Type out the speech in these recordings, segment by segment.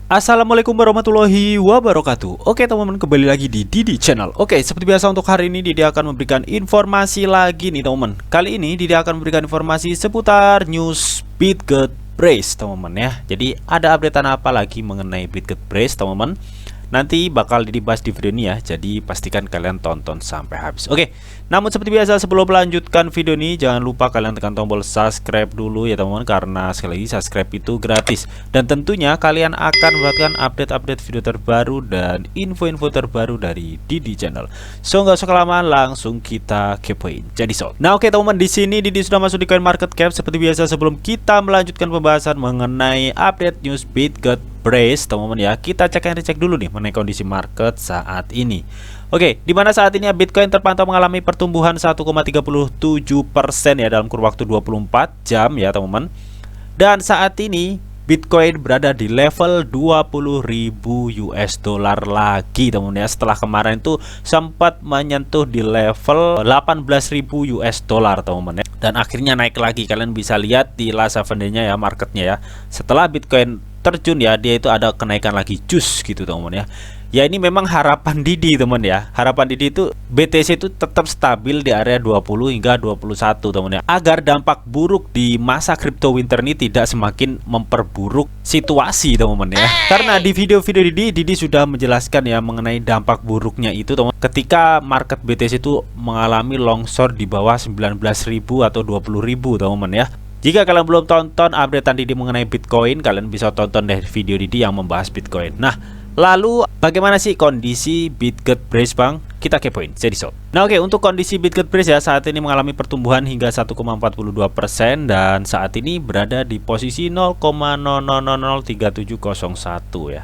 Assalamualaikum warahmatullahi wabarakatuh. Oke teman-teman, kembali lagi di Didi Channel. Oke, seperti biasa untuk hari ini Didi akan memberikan informasi lagi nih teman-teman. Kali ini Didi akan memberikan informasi seputar news Bitget Brace teman-teman ya. Jadi ada updatean apa lagi mengenai Bitget Brace teman-teman? Nanti bakal dibahas di video ini ya. Jadi pastikan kalian tonton sampai habis. Oke, namun seperti biasa sebelum melanjutkan video ini, jangan lupa kalian tekan tombol subscribe dulu ya teman-teman, karena sekali lagi subscribe itu gratis. Dan tentunya kalian akan mendapatkan update-update video terbaru dan info-info terbaru dari Didi Channel. So nggak usah kelamaan, langsung kita kepoin. Jadi so. Nah oke teman-teman, di sini Didi sudah masuk di Coin Market Cap. Seperti biasa sebelum kita melanjutkan pembahasan mengenai update news Bitget Brace teman-teman ya, kita cek and recheck dulu nih mengenai kondisi market saat ini. Oke, di mana saat ini ya Bitcoin terpantau mengalami pertumbuhan 1,37% ya dalam kurun waktu 24 jam ya teman-teman. Dan saat ini Bitcoin berada di level 20.000 US dollar lagi teman-teman ya, setelah kemarin itu sempat menyentuh di level 18.000 US dollar teman-teman ya. Dan akhirnya naik lagi, kalian bisa lihat di last 7 day-nya ya marketnya ya. Setelah Bitcoin terjun ya, dia itu ada kenaikan lagi jus gitu teman-teman ya. Ya ini memang harapan Didi teman ya. Harapan Didi itu BTC itu tetap stabil di area 20 hingga 21 teman ya, agar dampak buruk di masa crypto winter ini tidak semakin memperburuk situasi teman-teman ya. Karena di video-video Didi sudah menjelaskan ya mengenai dampak buruknya itu teman, ketika market BTC itu mengalami longsor di bawah 19.000 atau 20.000 teman-teman ya. Jika kalian belum tonton updatean Didi mengenai Bitcoin, kalian bisa tonton deh video Didi yang membahas Bitcoin. Nah, lalu bagaimana sih kondisi Bitget Brace bang? Kita kepoin. Jadi so. Nah oke, untuk kondisi Bitget Brace ya saat ini mengalami pertumbuhan hingga 1,42% dan saat ini berada di posisi 0,003701 ya.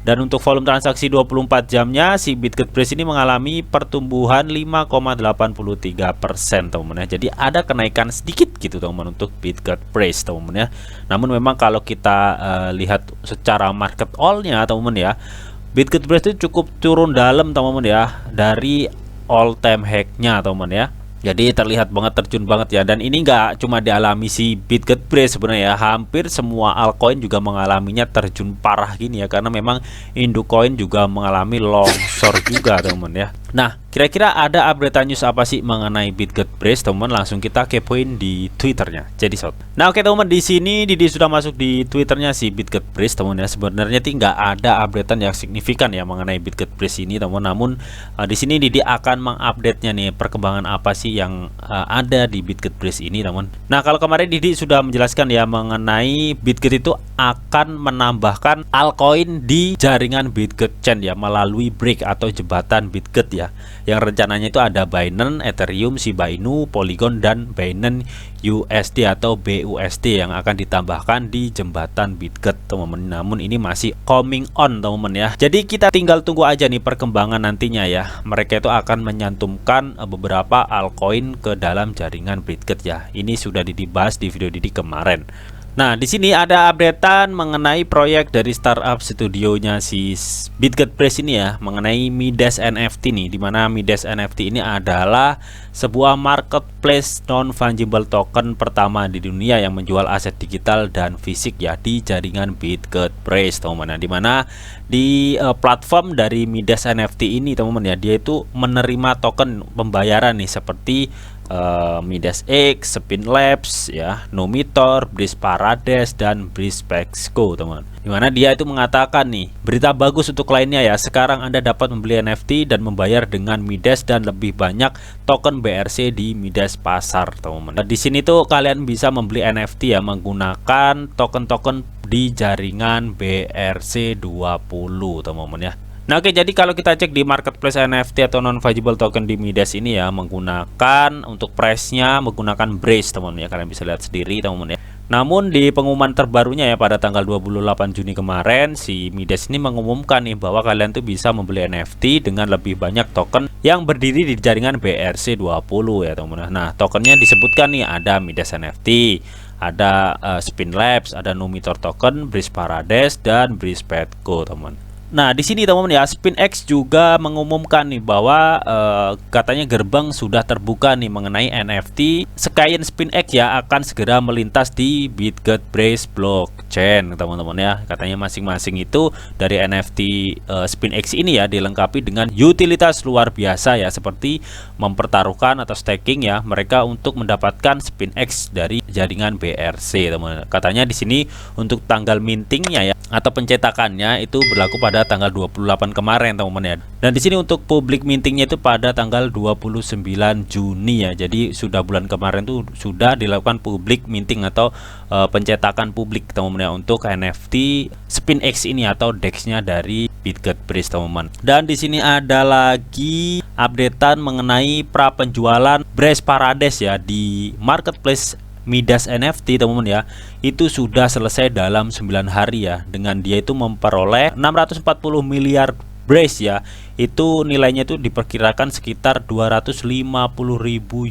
Dan untuk volume transaksi 24 jamnya si Bitget Brace ini mengalami pertumbuhan 5,83% teman-teman ya. Jadi ada kenaikan sedikit gitu teman-teman untuk Bitget Brace teman-teman ya. Namun memang kalau kita lihat secara market all-nya teman-teman ya, Bitget Brace itu cukup turun dalam teman-teman ya dari all time high-nya teman-teman ya. Jadi terlihat banget terjun banget ya. Dan ini nggak cuma dialami si Bitget Brace sebenarnya ya, hampir semua altcoin juga mengalaminya terjun parah gini ya, karena memang induk koin juga mengalami longsor juga teman-teman ya. Nah kira-kira ada update news apa sih mengenai Bitget Brace teman-teman? Langsung kita kepoin di Twitternya. Jadi shot. Nah oke teman-teman, di sini Didi sudah masuk di Twitternya si Bitget Brace teman-teman ya. Sebenarnya nggak ada updatean yang signifikan ya mengenai Bitget Brace ini teman-teman. Namun di sini Didi akan mengupdate-nya nih, perkembangan apa sih yang ada di Bitget Brace ini teman. Nah kalau kemarin Didi sudah menjelaskan ya mengenai Bitget itu akan menambahkan altcoin di jaringan Bitget Chain ya melalui break atau jembatan Bitget ya, yang rencananya itu ada Binance, Ethereum, Shiba Inu, Polygon, dan Binance USD atau BUSD yang akan ditambahkan di jembatan Bitget teman-teman. Namun ini masih coming on teman-teman ya. Jadi kita tinggal tunggu aja nih perkembangan nantinya ya. Mereka itu akan menyantumkan beberapa altcoin ke dalam jaringan Bitget ya. Ini sudah dibahas di video Didi kemarin. Nah, di sini ada updatean mengenai proyek dari startup studionya si Bitget Brace ini ya, mengenai Midas NFT nih, dimana Midas NFT ini adalah sebuah marketplace non fungible token pertama di dunia yang menjual aset digital dan fisik ya di jaringan Bitget Brace teman-teman. Dimana di platform dari Midas NFT ini teman-teman ya, dia itu menerima token pembayaran nih seperti Midas X, Spin Labs ya, Numitor, Breeze Paradise, dan Breeze Pexco teman. Dimana dia itu mengatakan nih, berita bagus untuk lainnya ya, sekarang Anda dapat membeli NFT dan membayar dengan Midas dan lebih banyak token BRC di Midas Pasar teman-teman. Nah, di sini tuh kalian bisa membeli NFT ya menggunakan token-token di jaringan BRC20 teman-teman ya. Nah oke, jadi kalau kita cek di marketplace NFT atau non fungible token di Midas ini ya, menggunakan untuk price-nya menggunakan Brace teman-teman ya, kalian bisa lihat sendiri teman-teman ya. Namun di pengumuman terbarunya ya pada tanggal 28 Juni kemarin, si Midas ini mengumumkan nih bahwa kalian tuh bisa membeli NFT dengan lebih banyak token yang berdiri di jaringan BRC20 ya teman-teman. Nah tokennya disebutkan nih, ada Midas NFT, ada Spin Labs, ada Numitor token, Breeze Paradise, dan Breeze Pexco teman. Nah, di sini teman-teman ya, SpinX juga mengumumkan nih bahwa katanya gerbang sudah terbuka nih mengenai NFT. Sekalian SpinX ya akan segera melintas di Bitget Brace blockchain Chain teman-teman ya. Katanya masing-masing itu dari NFT SpinX ini ya dilengkapi dengan utilitas luar biasa ya, seperti mempertaruhkan atau staking ya mereka untuk mendapatkan SpinX dari jaringan BRC teman-teman. Katanya di sini untuk tanggal mintingnya ya atau pencetakannya itu berlaku pada tanggal 28 kemarin teman-teman ya. Dan di sini untuk public mintingnya itu pada tanggal 29 Juni ya. Jadi sudah bulan kemarin tuh sudah dilakukan public minting atau pencetakan publik teman-teman ya untuk NFT SpinX ini atau DEX-nya dari Bitget Brace teman-teman. Dan di sini ada lagi updatean mengenai pra penjualan Brace Parades ya di marketplace Midas NFT teman-teman ya. Itu sudah selesai dalam 9 hari ya, dengan dia itu memperoleh 640 miliar Brace ya. Itu nilainya itu diperkirakan sekitar 250.000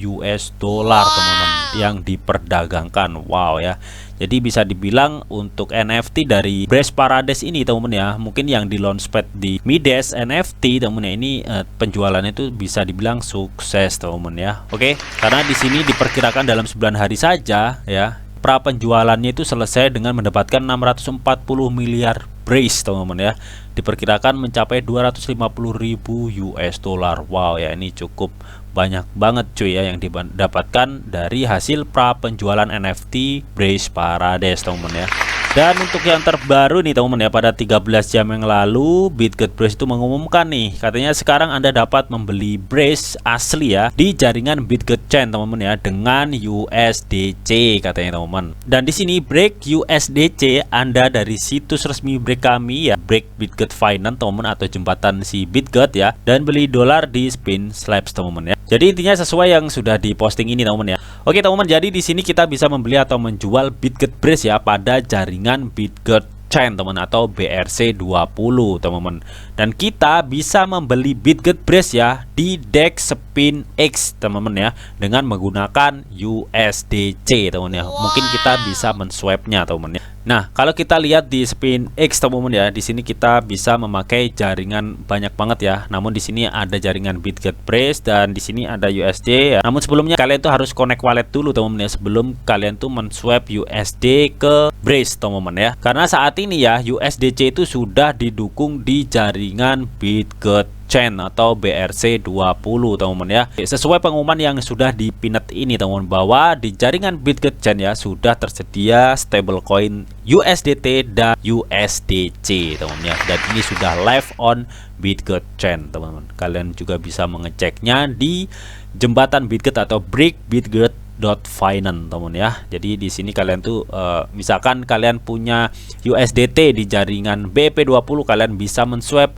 US dollar teman-teman yang diperdagangkan. Wow ya. Jadi bisa dibilang untuk NFT dari Brace Parades ini teman-teman ya, mungkin yang di launchpad di Midas NFT teman-teman ya, ini penjualannya itu bisa dibilang sukses teman-teman ya. Oke, karena di sini diperkirakan dalam 9 hari saja ya, pra penjualannya itu selesai dengan mendapatkan 640 miliar Brace teman-teman ya. Diperkirakan mencapai 250.000 US dollar. Wow ya, ini cukup banyak banget cuy ya yang didapatkan dari hasil pra penjualan NFT Brace Parades teman-teman ya. Dan untuk yang terbaru nih teman-teman ya, pada 13 jam yang lalu Bitget Brace itu mengumumkan nih, katanya sekarang Anda dapat membeli Brace asli ya di jaringan Bitget Chain teman-teman ya dengan USDC katanya teman-teman. Dan di sini break USDC Anda dari situs resmi break kami ya, break Bitget Finance teman-teman atau jembatan si Bitget ya, dan beli dolar di Spinslabs teman-teman ya. Jadi intinya sesuai yang sudah diposting ini teman-teman ya. Oke teman-teman, jadi di sini kita bisa membeli atau menjual Bitget Brace ya pada jaringan Bitget Chain teman atau BRC20 teman-teman. Dan kita bisa membeli Bitget Brace ya di DEX SpinX teman-teman ya dengan menggunakan USDC teman-teman ya. Mungkin kita bisa menswapnya teman-teman ya. Nah, kalau kita lihat di SpinX teman-teman ya, di sini kita bisa memakai jaringan banyak banget ya. Namun di sini ada jaringan Bitget Brace dan di sini ada USD ya. Namun sebelumnya kalian tuh harus connect wallet dulu teman-teman ya, sebelum kalian tuh menswap USD ke Brace teman-teman ya. Karena saat ini ya USDC itu sudah didukung di jaringan Bitget Chain atau BRC20 teman-teman ya. Sesuai pengumuman yang sudah dipinet ini teman-teman, bahwa di jaringan Bitget Chain ya sudah tersedia stablecoin USDT dan USDC teman-teman ya. Dan ini sudah live on Bitget Chain teman-teman. Kalian juga bisa mengeceknya di jembatan Bitget atau break bitget.finance teman-teman ya. Jadi di sini kalian tuh misalkan kalian punya USDT di jaringan BP20, kalian bisa menswap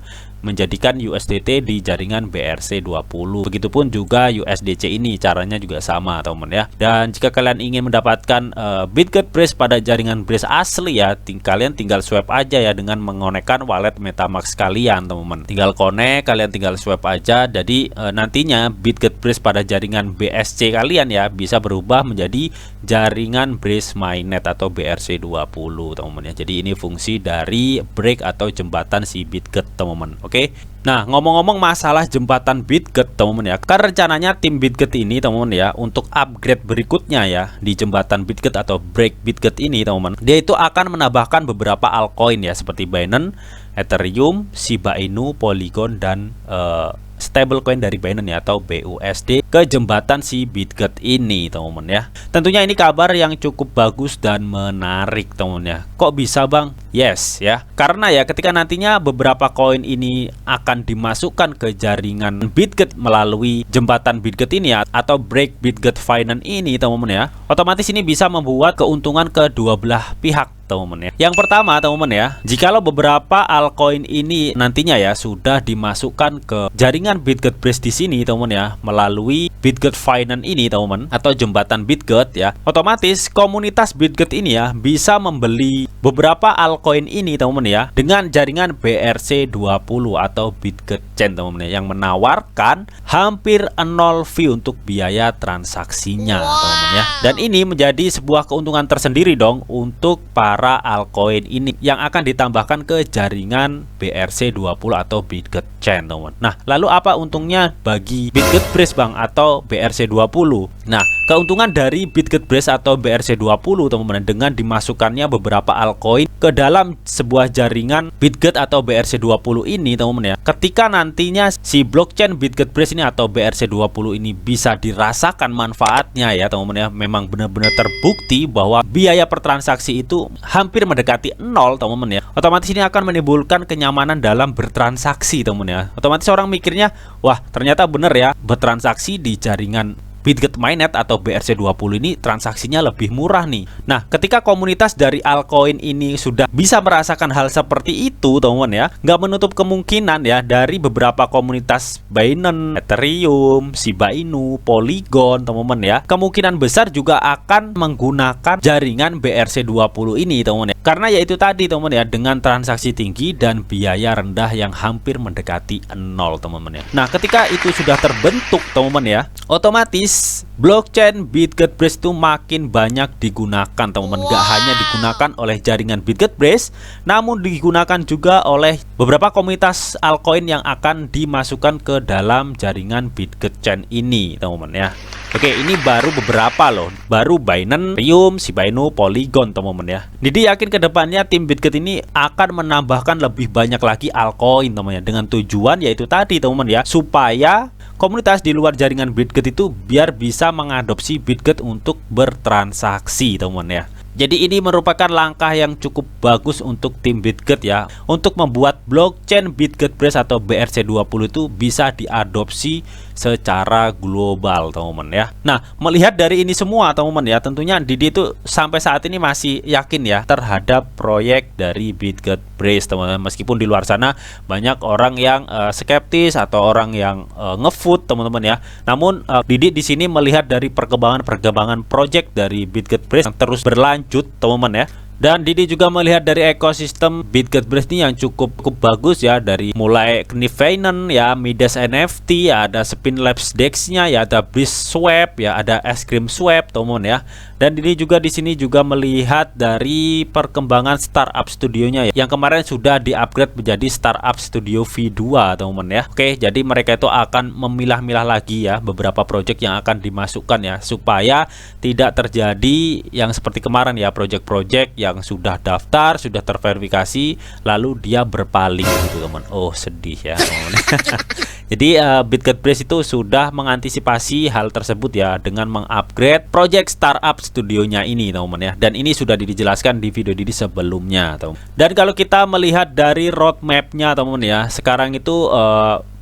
menjadikan USDT di jaringan BRC20. Begitupun juga USDC ini caranya juga sama teman-teman ya. Dan jika kalian ingin mendapatkan Bitget Brace pada jaringan Brace asli ya, kalian tinggal swap aja ya dengan mengonekkan wallet MetaMask kalian teman-teman. Tinggal connect, kalian tinggal swap aja. Jadi nantinya Bitget Brace pada jaringan BSC kalian ya bisa berubah menjadi jaringan Brace Mainnet atau BRC20 teman-teman ya. Jadi ini fungsi dari break atau jembatan si Bitget teman-teman. Oke. Nah, ngomong-ngomong masalah jembatan Bitget teman-teman ya, kan rencananya tim Bitget ini teman-teman ya untuk upgrade berikutnya ya di jembatan Bitget atau break Bitget ini teman-teman, dia itu akan menambahkan beberapa altcoin ya seperti Binance, Ethereum, Shiba Inu, Polygon dan stablecoin dari Binance ya atau BUSD ke jembatan si Bitget ini teman-teman ya. Tentunya ini kabar yang cukup bagus dan menarik teman-teman ya. Kok bisa bang? Yes ya, karena ya ketika nantinya beberapa koin ini akan dimasukkan ke jaringan Bitget melalui jembatan Bitget ini ya atau break Bitget Finance ini teman-teman ya, otomatis ini bisa membuat keuntungan kedua belah pihak teman-teman ya. Yang pertama teman-teman ya, jikalau beberapa altcoin ini nantinya ya sudah dimasukkan ke jaringan Bitget Brace di sini teman-teman ya melalui Bitget Finance ini teman-teman atau jembatan Bitget ya, otomatis komunitas Bitget ini ya bisa membeli beberapa altcoin altcoin ini teman-teman ya dengan jaringan BRC20 atau Bitget Chain teman-teman ya, yang menawarkan hampir 0 fee untuk biaya transaksinya teman-teman ya. Dan ini menjadi sebuah keuntungan tersendiri dong untuk para altcoin ini yang akan ditambahkan ke jaringan BRC20 atau Bitget Chain teman-teman. Nah, lalu apa untungnya bagi Bitget Brace Bang atau BRC20? Nah, keuntungan dari Bitget Brace atau BRC20 teman-teman dengan dimasukkannya beberapa altcoin ke dalam sebuah jaringan Bitget atau BRC20 ini teman-teman ya. Ketika nantinya si blockchain Bitget Brace ini atau BRC20 ini bisa dirasakan manfaatnya ya teman-teman ya, memang benar-benar terbukti bahwa biaya per transaksi itu hampir mendekati 0 teman-teman ya. Otomatis ini akan menimbulkan kenyamanan dalam bertransaksi teman-teman ya. Otomatis orang mikirnya, wah ternyata bener ya bertransaksi di jaringan Bitget Mainnet atau BRC20 ini transaksinya lebih murah nih. Nah, ketika komunitas dari altcoin ini sudah bisa merasakan hal seperti itu teman-teman ya, nggak menutup kemungkinan ya dari beberapa komunitas Binance, Ethereum, Shiba Inu, Polygon teman-teman ya, kemungkinan besar juga akan menggunakan jaringan BRC20 ini teman-teman ya. Karena yaitu tadi teman-teman ya, dengan transaksi tinggi dan biaya rendah yang hampir mendekati 0 teman-teman ya. Nah, ketika itu sudah terbentuk teman-teman ya, otomatis blockchain Bitget Brace itu makin banyak digunakan teman-teman. Gak hanya digunakan oleh jaringan Bitget Brace, namun digunakan juga oleh beberapa komunitas altcoin yang akan dimasukkan ke dalam jaringan Bitget Chain ini teman-teman ya. Oke, ini baru beberapa loh, baru Binance, Ethereum, Shiba Inu, Polygon teman-teman ya. Jadi yakin kedepannya tim Bitget ini akan menambahkan lebih banyak lagi altcoin teman-teman ya, dengan tujuan yaitu tadi teman-teman ya, supaya komunitas di luar jaringan Bitget itu biar bisa mengadopsi Bitget untuk bertransaksi teman-teman ya. Jadi ini merupakan langkah yang cukup bagus untuk tim Bitget ya, untuk membuat blockchain Bitget Brace atau BRC20 itu bisa diadopsi secara global teman-teman ya. Nah, melihat dari ini semua teman-teman ya, tentunya Didi itu sampai saat ini masih yakin ya terhadap proyek dari Bitget Brace teman-teman. Meskipun di luar sana banyak orang yang skeptis atau orang yang ngefoot teman-teman ya. Namun Didi di sini melihat dari perkembangan proyek dari Bitget Brace yang terus berlanjut teman-teman ya. Dan Didi juga melihat dari ekosistem Bitget Brace ini yang cukup bagus ya, dari mulai Knif Finance ya, Midas NFT ya, ada Spin Labs Dex-nya ya, ada Breeze Swap ya, ada Es Krim Swap teman-teman ya. Dan Didi juga di sini juga melihat dari perkembangan startup studionya ya, yang kemarin sudah di-upgrade menjadi startup studio V2 teman-teman ya. Oke, jadi mereka itu akan memilah-milah lagi ya beberapa project yang akan dimasukkan ya, supaya tidak terjadi yang seperti kemarin ya, project-project yang sudah daftar, sudah terverifikasi, lalu dia berpaling gitu teman. Oh, sedih ya teman. Jadi Bitget Brace itu sudah mengantisipasi hal tersebut ya, dengan mengupgrade project startup studionya ini teman-teman ya. Dan ini sudah dijelaskan di video Didi sebelumnya teman. Dan kalau kita melihat dari roadmapnya teman-teman ya, sekarang itu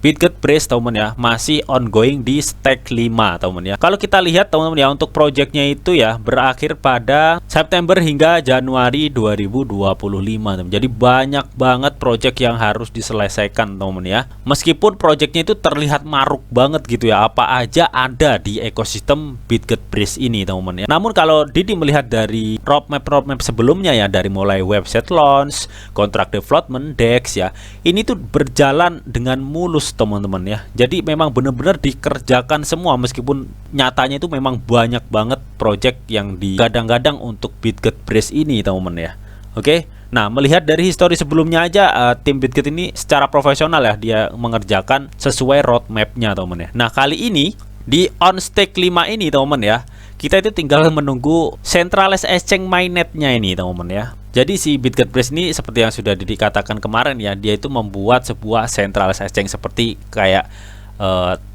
Bitget Brace teman-teman ya masih ongoing di stake 5 teman-teman ya. Kalau kita lihat teman-teman ya, untuk projectnya itu ya berakhir pada September hingga Januari 2025 teman. Jadi banyak banget project yang harus diselesaikan teman-teman ya. Meskipun projectnya itu terlihat maruk banget gitu ya, apa aja ada di ekosistem Bitget Brace ini teman-teman ya. Namun kalau Didi melihat dari roadmap sebelumnya ya, dari mulai website launch, kontrak development, DEX ya, ini tuh berjalan dengan mulus teman-teman ya. Jadi memang benar-benar dikerjakan semua, meskipun nyatanya itu memang banyak banget project yang digadang-gadang untuk Bitget Brace ini teman-teman ya. Oke. Nah, melihat dari histori sebelumnya aja tim Bitget ini secara profesional ya, dia mengerjakan sesuai roadmapnya teman-teman ya. Nah, kali ini di on stake 5 ini teman-teman ya, kita itu tinggal menunggu centralized exchange mainnetnya ini teman-teman ya. Jadi si Bitget Brace ini seperti yang sudah dikatakan kemarin ya, dia itu membuat sebuah centralized exchange seperti kayak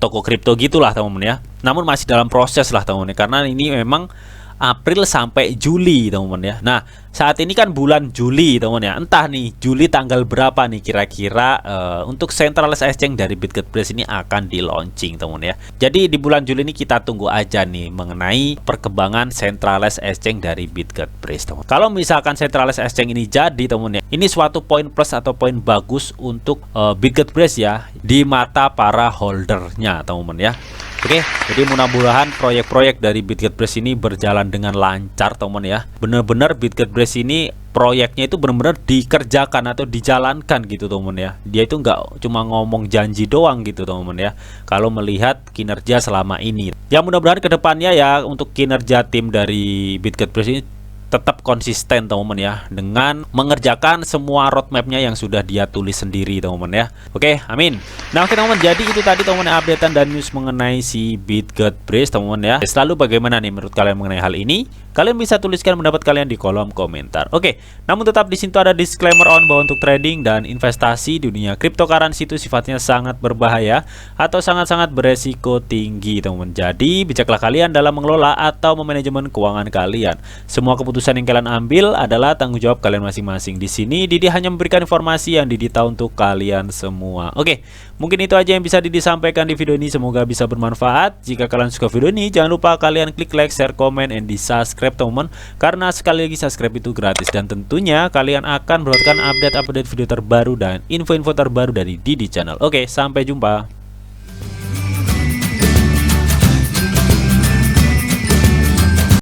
toko kripto gitulah teman-teman ya. Namun masih dalam proses lah teman-teman, karena ini memang April sampai Juli teman-teman ya. Nah, saat ini kan bulan Juli teman-teman ya. Entah nih Juli tanggal berapa nih kira-kira untuk centralized exchange dari Bitget Brace ini akan di launching teman-teman ya. Jadi di bulan Juli ini kita tunggu aja nih mengenai perkembangan centralized exchange dari Bitget Brace teman. Kalau misalkan centralized exchange ini jadi teman-teman ya, ini suatu poin plus atau poin bagus untuk Bitget Brace ya di mata para holdernya teman-teman ya. Oke, jadi mudah-mudahan proyek-proyek dari BitGetBrace ini berjalan dengan lancar teman ya. Bener-bener BitGetBrace ini proyeknya itu benar-benar dikerjakan atau dijalankan gitu teman ya. Dia itu nggak cuma ngomong janji doang gitu teman ya. Kalau melihat kinerja selama ini, ya mudah-mudahan kedepannya ya untuk kinerja tim dari BitGetBrace ini tetap konsisten teman-teman ya, dengan mengerjakan semua roadmapnya yang sudah dia tulis sendiri teman-teman ya. Oke, amin. Nah oke teman-teman, jadi itu tadi teman-teman updatean dan news mengenai si BitGetBrace teman-teman ya. Selalu bagaimana nih menurut kalian mengenai hal ini? Kalian bisa tuliskan pendapat kalian di kolom komentar. Oke, namun tetap di situ ada disclaimer on bahwa untuk trading dan investasi di dunia cryptocurrency itu sifatnya sangat berbahaya atau sangat-sangat beresiko tinggi teman-teman. Jadi bijaklah kalian dalam mengelola atau memanajemen keuangan kalian. Semua keputusan yang kalian ambil adalah tanggung jawab kalian masing-masing. Di sini Didi hanya memberikan informasi yang Didi tahu untuk kalian semua. Oke, mungkin itu aja yang bisa Didi sampaikan di video ini. Semoga bisa bermanfaat. Jika kalian suka video ini, jangan lupa kalian klik like, share, komen, and di subscribe teman-teman, karena sekali lagi subscribe itu gratis dan tentunya kalian akan mendapatkan update-update video terbaru dan info-info terbaru dari Didi Channel. Oke, sampai jumpa.